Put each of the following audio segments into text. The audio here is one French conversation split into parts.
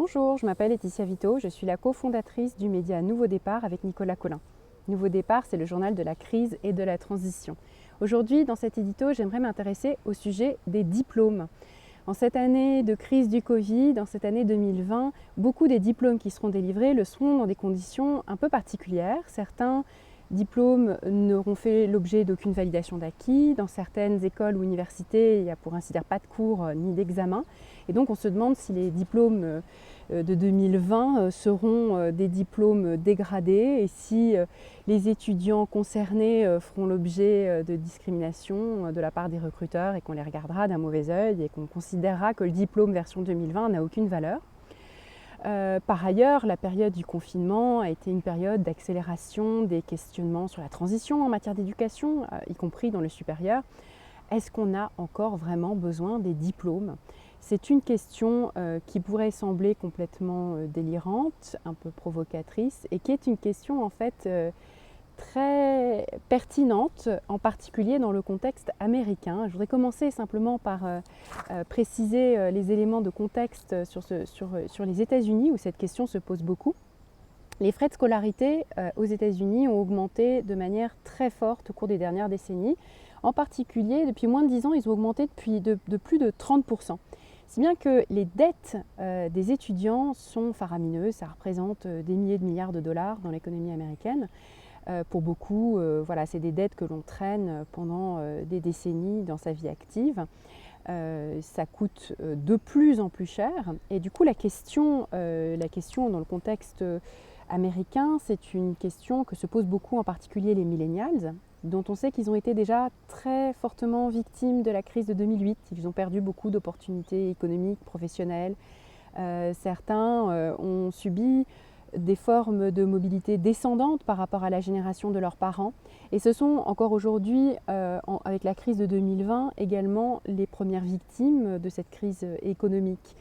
Bonjour, je m'appelle Laetitia Vito, je suis la cofondatrice du média Nouveau Départ avec Nicolas Collin. Nouveau Départ, c'est le journal de la crise et de la transition. Aujourd'hui, dans cet édito, j'aimerais m'intéresser au sujet des diplômes. En cette année de crise du Covid, en cette année 2020, beaucoup des diplômes qui seront délivrés le seront dans des conditions un peu particulières. Certains diplômes n'auront fait l'objet d'aucune validation d'acquis. Dans certaines écoles ou universités, il n'y a pour ainsi dire pas de cours ni d'examen. Et donc on se demande si les diplômes de 2020 seront des diplômes dégradés et si les étudiants concernés feront l'objet de discrimination de la part des recruteurs et qu'on les regardera d'un mauvais œil et qu'on considérera que le diplôme version 2020 n'a aucune valeur. Par ailleurs, la période du confinement a été une période d'accélération des questionnements sur la transition en matière d'éducation, y compris dans le supérieur. Est-ce qu'on a encore vraiment besoin des diplômes ? C'est une question qui pourrait sembler complètement délirante, un peu provocatrice, et qui est une question en fait très pertinente, en particulier dans le contexte américain. Je voudrais commencer simplement par préciser les éléments de contexte sur les États-Unis, où cette question se pose beaucoup. Les frais de scolarité aux États-Unis ont augmenté de manière très forte au cours des dernières décennies. En particulier, depuis moins de 10 ans, ils ont augmenté de plus de 30%. Si bien que les dettes des étudiants sont faramineuses, ça représente des milliers de milliards de dollars dans l'économie américaine. Pour beaucoup, c'est des dettes que l'on traîne pendant des décennies dans sa vie active. Ça coûte de plus en plus cher. Et du coup, la question dans le contexte américain, c'est une question que se posent beaucoup, en particulier les millennials, dont on sait qu'ils ont été déjà très fortement victimes de la crise de 2008. Ils ont perdu beaucoup d'opportunités économiques, professionnelles. Certains ont subi des formes de mobilité descendantes par rapport à la génération de leurs parents. Et ce sont encore aujourd'hui, avec la crise de 2020, également les premières victimes de cette crise économique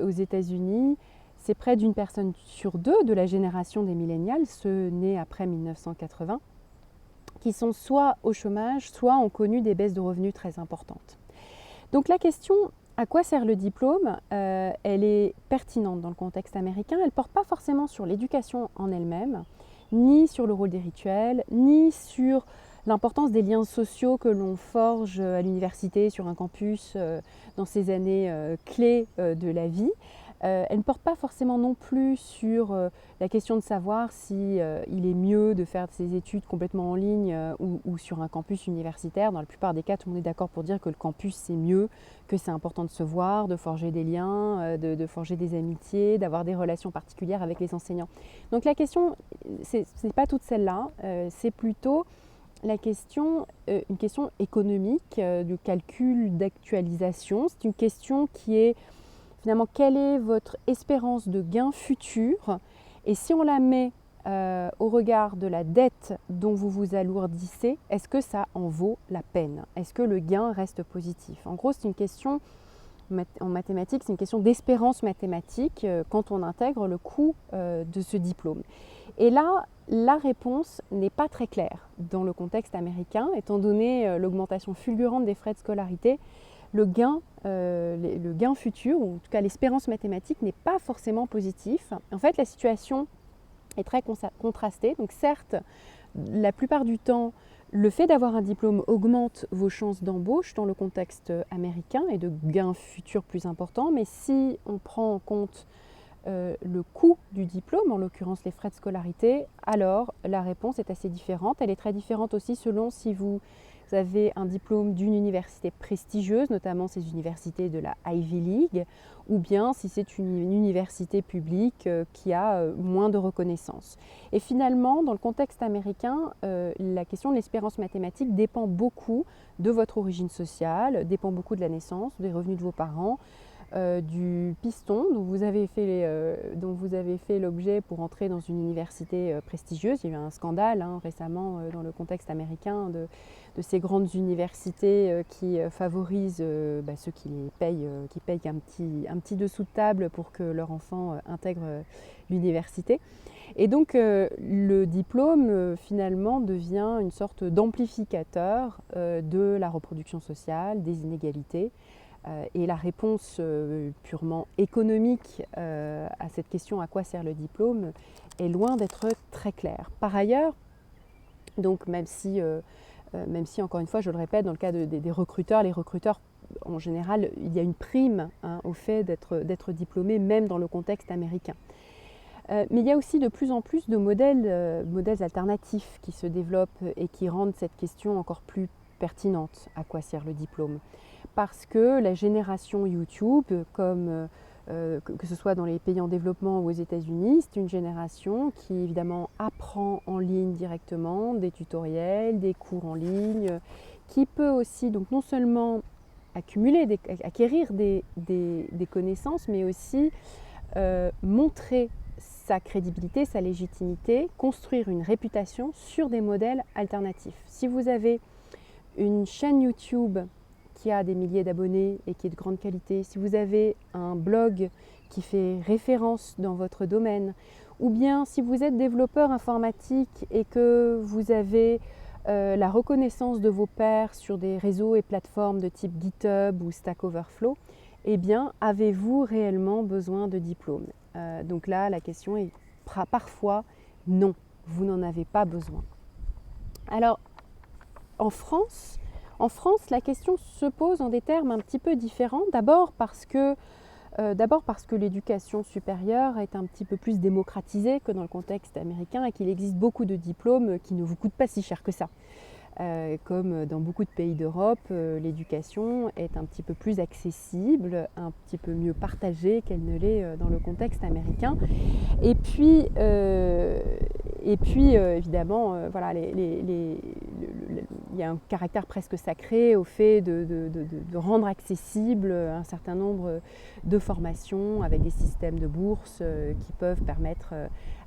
aux États-Unis. C'est près d'une personne sur deux de la génération des millennials, ceux nés après 1980, qui sont soit au chômage, soit ont connu des baisses de revenus très importantes. Donc la question à quoi sert le diplôme, elle est pertinente dans le contexte américain. Elle ne porte pas forcément sur l'éducation en elle-même, ni sur le rôle des rituels, ni sur l'importance des liens sociaux que l'on forge à l'université, sur un campus, dans ces années clés de la vie. Elle ne porte pas forcément non plus sur la question de savoir si il est mieux de faire ses études complètement en ligne ou sur un campus universitaire. Dans la plupart des cas, tout le monde est d'accord pour dire que le campus c'est mieux, que c'est important de se voir, de forger des liens, de forger des amitiés, d'avoir des relations particulières avec les enseignants. Donc la question, c'est pas toute celle-là, c'est plutôt la question, une question économique, du calcul d'actualisation. C'est une question qui est finalement, quelle est votre espérance de gain futur? Et si on la met au regard de la dette dont vous vous alourdissez, est-ce que ça en vaut la peine? Est-ce que le gain reste positif? En gros, c'est une question, en mathématiques, c'est une question d'espérance mathématique quand on intègre le coût de ce diplôme. Et là, la réponse n'est pas très claire dans le contexte américain, étant donné l'augmentation fulgurante des frais de scolarité. Le gain futur, ou en tout cas l'espérance mathématique, n'est pas forcément positif. En fait, la situation est très contrastée. Donc certes, la plupart du temps, le fait d'avoir un diplôme augmente vos chances d'embauche dans le contexte américain et de gains futurs plus importants. Mais si on prend en compte le coût du diplôme, en l'occurrence les frais de scolarité, alors la réponse est assez différente. Elle est très différente aussi selon si vous avez un diplôme d'une université prestigieuse, notamment ces universités de la Ivy League, ou bien si c'est une université publique qui a moins de reconnaissance. Et finalement, dans le contexte américain, la question de l'espérance mathématique dépend beaucoup de votre origine sociale, dépend beaucoup de la naissance, des revenus de vos parents, du piston dont vous avez fait l'objet pour entrer dans une université prestigieuse. Il y a eu un scandale récemment dans le contexte américain de ces grandes universités qui favorisent ceux qui payent un petit dessous de table pour que leur enfant intègre l'université. Et donc le diplôme finalement devient une sorte d'amplificateur de la reproduction sociale, des inégalités. Et la réponse purement économique à cette question, à quoi sert le diplôme, est loin d'être très claire. Par ailleurs, donc même si encore une fois, je le répète, dans le cas des recruteurs, les recruteurs, en général, il y a une prime au fait d'être diplômé, même dans le contexte américain. Mais il y a aussi de plus en plus de modèles alternatifs qui se développent et qui rendent cette question encore plus pertinente. À quoi sert le diplôme? Parce que la génération YouTube, que ce soit dans les pays en développement ou aux États-Unis, c'est une génération qui évidemment apprend en ligne directement, des tutoriels, des cours en ligne, qui peut aussi donc non seulement acquérir des connaissances, mais aussi montrer sa crédibilité, sa légitimité, construire une réputation sur des modèles alternatifs. Si vous avez une chaîne YouTube qui a des milliers d'abonnés et qui est de grande qualité, si vous avez un blog qui fait référence dans votre domaine, ou bien si vous êtes développeur informatique et que vous avez la reconnaissance de vos pairs sur des réseaux et plateformes de type GitHub ou Stack Overflow, eh bien, avez-vous réellement besoin de diplôme? Donc là, la question est parfois non, vous n'en avez pas besoin. Alors, en France, la question se pose en des termes un petit peu différents. D'abord parce que l'éducation supérieure est un petit peu plus démocratisée que dans le contexte américain et qu'il existe beaucoup de diplômes qui ne vous coûtent pas si cher que ça. Comme dans beaucoup de pays d'Europe, l'éducation est un petit peu plus accessible, un petit peu mieux partagée qu'elle ne l'est dans le contexte américain. Et puis évidemment, voilà, il y a un caractère presque sacré au fait de rendre accessible un certain nombre de formations avec des systèmes de bourses qui peuvent permettre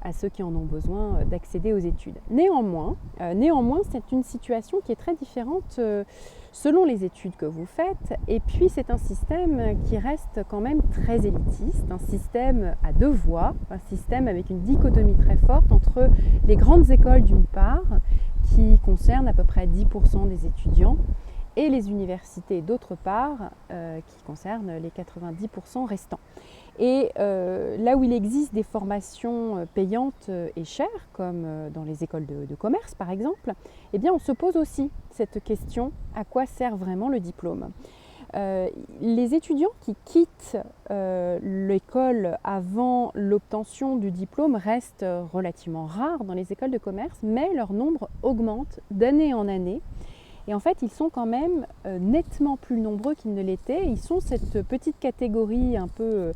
à ceux qui en ont besoin d'accéder aux études. Néanmoins, c'est une situation qui est très différente selon les études que vous faites, et puis c'est un système qui reste quand même très élitiste, un système à deux voies, un système avec une dichotomie très forte entre les grandes écoles d'une part, qui concernent à peu près 10% des étudiants, et les universités d'autre part, qui concernent les 90% restants. Et là où il existe des formations payantes et chères, comme dans les écoles de commerce par exemple, eh bien on se pose aussi cette question, à quoi sert vraiment le diplôme? Les étudiants qui quittent l'école avant l'obtention du diplôme restent relativement rares dans les écoles de commerce, mais leur nombre augmente d'année en année. Et en fait, ils sont quand même nettement plus nombreux qu'ils ne l'étaient. Ils sont cette petite catégorie un peu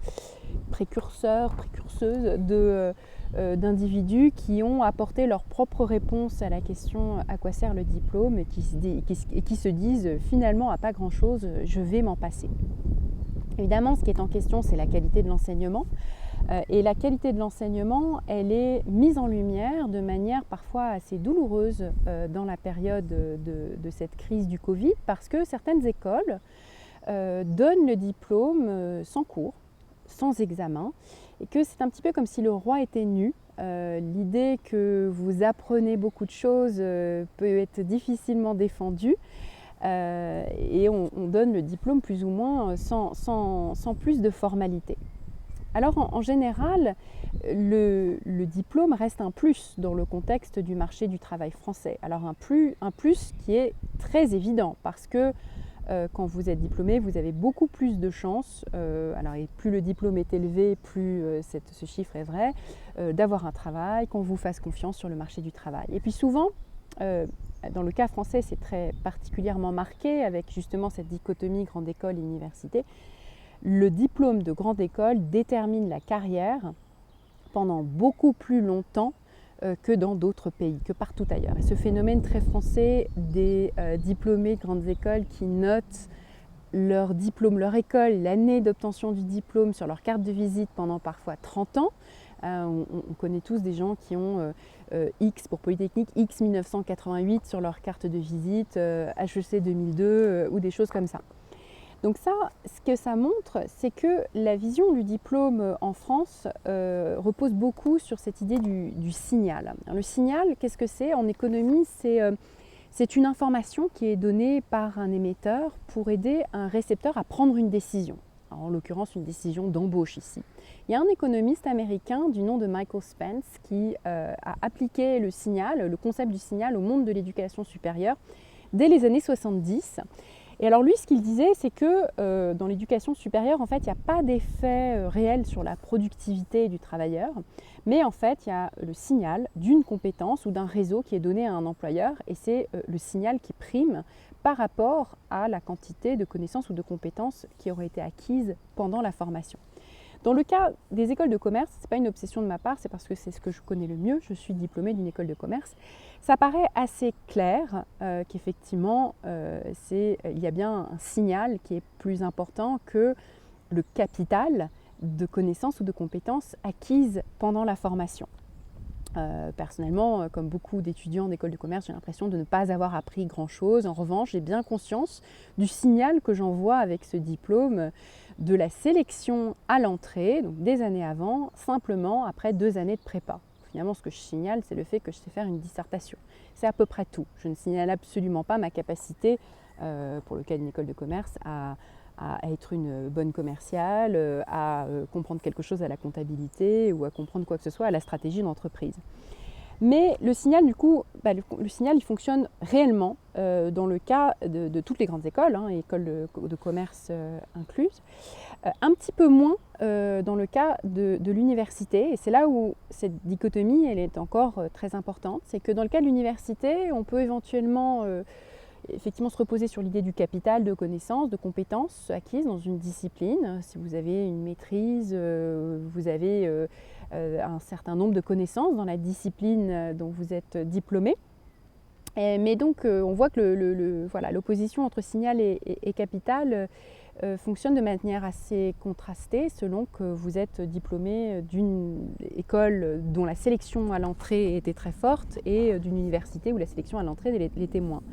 précurseuses d'individus qui ont apporté leur propre réponse à la question à quoi sert le diplôme et qui se disent finalement à pas grand chose, je vais m'en passer. Évidemment, ce qui est en question, c'est la qualité de l'enseignement. Et la qualité de l'enseignement, elle est mise en lumière de manière parfois assez douloureuse dans la période de cette crise du Covid, parce que certaines écoles donnent le diplôme sans cours, sans examen, et que c'est un petit peu comme si le roi était nu. L'idée que vous apprenez beaucoup de choses peut être difficilement défendue. Et on donne le diplôme plus ou moins sans plus de formalité. Alors en général, le diplôme reste un plus dans le contexte du marché du travail français. Alors un plus qui est très évident parce que quand vous êtes diplômé, vous avez beaucoup plus de chances, alors et plus le diplôme est élevé, plus ce chiffre est vrai, d'avoir un travail, qu'on vous fasse confiance sur le marché du travail. Et puis souvent, dans le cas français, c'est très particulièrement marqué avec justement cette dichotomie grande école et université. Le diplôme de grande école détermine la carrière pendant beaucoup plus longtemps que dans d'autres pays, que partout ailleurs. Et ce phénomène très français des diplômés de grandes écoles qui notent leur diplôme, leur école, l'année d'obtention du diplôme sur leur carte de visite pendant parfois 30 ans. On connaît tous des gens qui ont X pour Polytechnique, X 1988 sur leur carte de visite, HEC 2002 ou des choses comme ça. Donc ça, ce que ça montre, c'est que la vision du diplôme en France repose beaucoup sur cette idée du signal. Alors, le signal, qu'est-ce que c'est? En économie, c'est C'est une information qui est donnée par un émetteur pour aider un récepteur à prendre une décision. Alors, en l'occurrence, une décision d'embauche ici. Il y a un économiste américain du nom de Michael Spence qui a appliqué le signal, le concept du signal au monde de l'éducation supérieure dès les années 70. Et alors lui, ce qu'il disait, c'est que dans l'éducation supérieure, en fait, il n'y a pas d'effet réel sur la productivité du travailleur, mais en fait, il y a le signal d'une compétence ou d'un réseau qui est donné à un employeur, et c'est le signal qui prime par rapport à la quantité de connaissances ou de compétences qui auraient été acquises pendant la formation. Dans le cas des écoles de commerce, ce n'est pas une obsession de ma part, c'est parce que c'est ce que je connais le mieux, je suis diplômée d'une école de commerce. Ça paraît assez clair qu'effectivement, il y a bien un signal qui est plus important que le capital de connaissances ou de compétences acquises pendant la formation. Personnellement, comme beaucoup d'étudiants d'école de commerce, j'ai l'impression de ne pas avoir appris grand-chose. En revanche, j'ai bien conscience du signal que j'envoie avec ce diplôme de la sélection à l'entrée, donc des années avant, simplement après 2 années de prépa. Finalement, ce que je signale, c'est le fait que je sais faire une dissertation. C'est à peu près tout. Je ne signale absolument pas ma capacité, pour le cas d'une école de commerce, à être une bonne commerciale, à comprendre quelque chose à la comptabilité ou à comprendre quoi que ce soit à la stratégie d'entreprise. Mais le signal, du coup, le signal, il fonctionne réellement dans le cas de toutes les grandes écoles, écoles de commerce incluses, un petit peu moins dans le cas de l'université. Et c'est là où cette dichotomie, elle est encore très importante. C'est que dans le cas de l'université, on peut éventuellement effectivement se reposer sur l'idée du capital de connaissances, de compétences acquises dans une discipline. Si vous avez une maîtrise, vous avez un certain nombre de connaissances dans la discipline dont vous êtes diplômé. Mais donc on voit que l'opposition entre signal et capital fonctionne de manière assez contrastée selon que vous êtes diplômé d'une école dont la sélection à l'entrée était très forte et d'une université où la sélection à l'entrée l'était moins.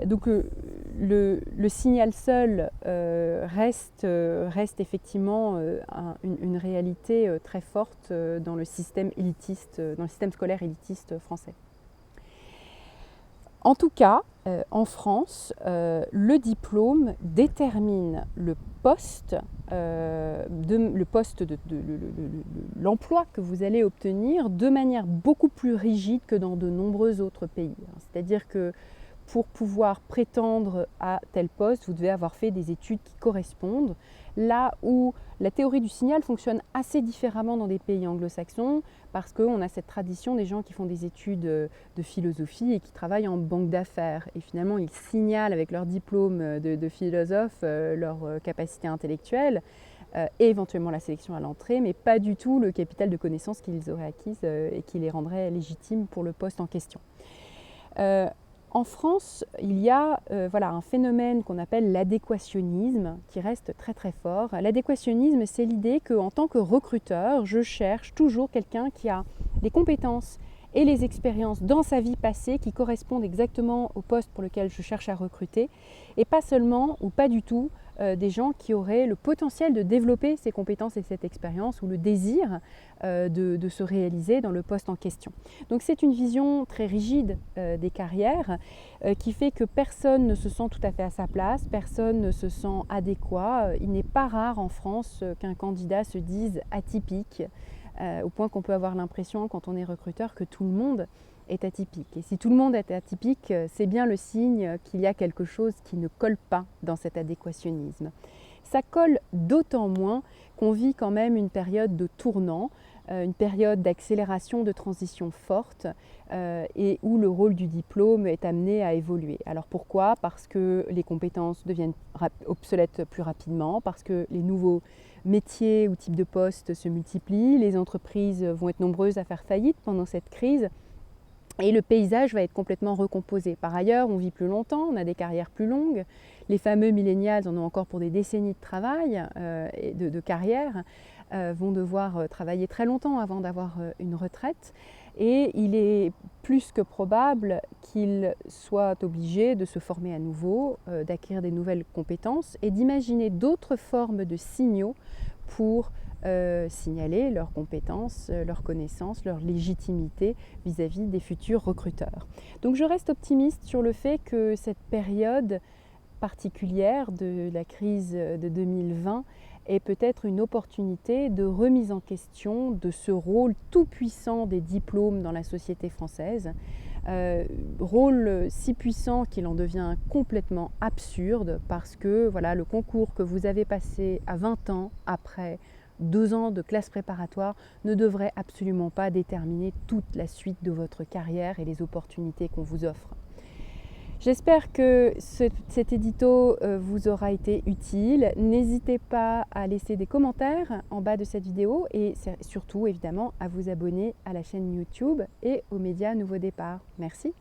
Donc le signal seul reste effectivement une réalité très forte dans le système élitiste, dans le système scolaire élitiste français. En tout cas, en France, le diplôme détermine le poste, l'emploi que vous allez obtenir de manière beaucoup plus rigide que dans de nombreux autres pays. C'est-à-dire que pour pouvoir prétendre à tel poste, vous devez avoir fait des études qui correspondent. Là où la théorie du signal fonctionne assez différemment dans des pays anglo-saxons, parce qu'on a cette tradition des gens qui font des études de philosophie et qui travaillent en banque d'affaires. Et finalement, ils signalent avec leur diplôme de philosophe leur capacité intellectuelle et éventuellement la sélection à l'entrée, mais pas du tout le capital de connaissances qu'ils auraient acquises et qui les rendrait légitimes pour le poste en question. En France, il y a un phénomène qu'on appelle l'adéquationnisme qui reste très très fort. L'adéquationnisme, c'est l'idée qu'en tant que recruteur, je cherche toujours quelqu'un qui a les compétences et les expériences dans sa vie passée qui correspondent exactement au poste pour lequel je cherche à recruter et pas seulement ou pas du tout des gens qui auraient le potentiel de développer ces compétences et cette expérience ou le désir de se réaliser dans le poste en question. Donc c'est une vision très rigide des carrières qui fait que personne ne se sent tout à fait à sa place, personne ne se sent adéquat. Il n'est pas rare en France qu'un candidat se dise atypique, au point qu'on peut avoir l'impression quand on est recruteur que tout le monde est atypique. Et si tout le monde est atypique, c'est bien le signe qu'il y a quelque chose qui ne colle pas dans cet adéquationnisme. Ça colle d'autant moins qu'on vit quand même une période de tournant, une période d'accélération, de transition forte et où le rôle du diplôme est amené à évoluer. Alors pourquoi ? Parce que les compétences deviennent obsolètes plus rapidement, parce que les nouveaux métiers ou types de postes se multiplient, les entreprises vont être nombreuses à faire faillite pendant cette crise. Et le paysage va être complètement recomposé. Par ailleurs, on vit plus longtemps, on a des carrières plus longues. Les fameux millennials en ont encore pour des décennies de travail et de carrière, vont devoir travailler très longtemps avant d'avoir une retraite. Et il est plus que probable qu'ils soient obligés de se former à nouveau, d'acquérir des nouvelles compétences et d'imaginer d'autres formes de signaux pour signaler leurs compétences, leurs connaissances, leur légitimité vis-à-vis des futurs recruteurs. Donc je reste optimiste sur le fait que cette période particulière de la crise de 2020 est peut-être une opportunité de remise en question de ce rôle tout puissant des diplômes dans la société française. Rôle si puissant qu'il en devient complètement absurde parce que voilà, le concours que vous avez passé à 20 ans après 2 ans de classe préparatoire ne devrait absolument pas déterminer toute la suite de votre carrière et les opportunités qu'on vous offre. J'espère que cet édito vous aura été utile. N'hésitez pas à laisser des commentaires en bas de cette vidéo et surtout évidemment à vous abonner à la chaîne YouTube et aux médias Nouveau Départ. Merci.